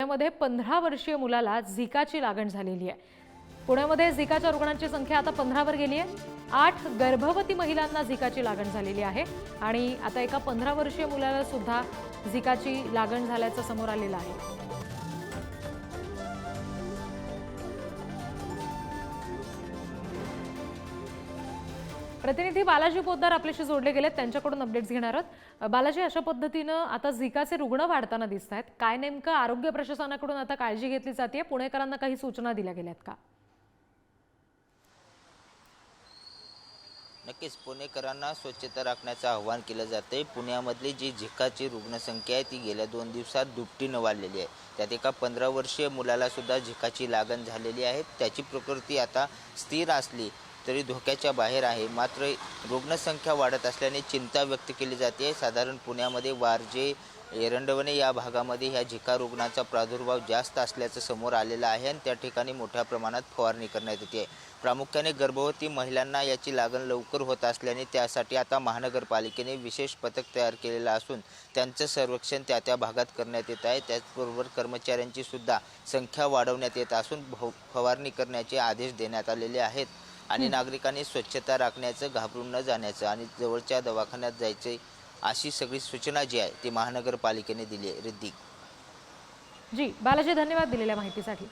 पुण्यामध्ये 15 वर्षीय मुलाला झिकाची लागण झालेली आहे। पुण्यामध्ये झिकाच्या रुग्णांची संख्या आता 15 वर गेली आहे। 8 गर्भवती महिलांना झिकाची लागण झालेली आहे आणि आता एका 15 वर्षीय मुलाला सुद्धा झिकाची लागण झाल्याचं समोर आलेलं आहे। प्रतिनिधी बालाजी पोद्दार आपल्याशी जोडले गेलेत, त्यांच्याकडून अपडेट्स घेणार आहोत। बालाजी, अशा पद्धतीने आता झिकाचे रुग्ण वाढताना दिसत आहेत, काय नेमकं आरोग्य प्रशासनाकडून आता काळजी घेतली जाते? पुणेकरांना काही सूचना दिल्या गेल्यात का? नक्कीच पुणेकरांना स्वच्छता राखण्याचं आवाहन केलं जाते। पुण्यामधली जी झिकाची रुग्णसंख्या आहे ती गेल्या 2 दिवसात दुपटीनं वाढलेली आहे। त्यात एका 15 वर्षीय मुलाला सुद्धा झिकाची लागण झालेली आहे। त्याची प्रकृती आता स्थिर असली तरी धोक्याच्या बाहेर आहे। मात्र रुग्णसंख्या वाढत असल्याने चिंता व्यक्त केली जाते। साधारण पुण्यामध्ये वारजे, एरंडवणे या भागामध्ये ह्या झिका रुग्णाचा प्रादुर्भाव जास्त असल्याचं समोर आलेलं आहे आणि त्या ठिकाणी मोठ्या प्रमाणात फवारणी करण्यात येते। प्रामुख्याने गर्भवती महिलांना याची लागण लवकर होत असल्याने त्यासाठी आता महानगरपालिकेने विशेष पथक तयार केलेलं असून त्यांचं सर्वेक्षण त्या भागात करण्यात येत आहे। त्याचबरोबर कर्मचाऱ्यांची सुद्धा संख्या वाढवण्यात येत असून फवारणी करण्याचे आदेश देण्यात आलेले आहेत आणि नागरिकांनी स्वच्छता राखण्याचं, घाबरून न जाण्याचं आणि जवळच्या दवाखान्यात जायचे अशी सगळी सूचना जी आहे ती महानगरपालिकेने दिली आहे। रिद्धी जी बालाजी, धन्यवाद दिलेल्या माहितीसाठी।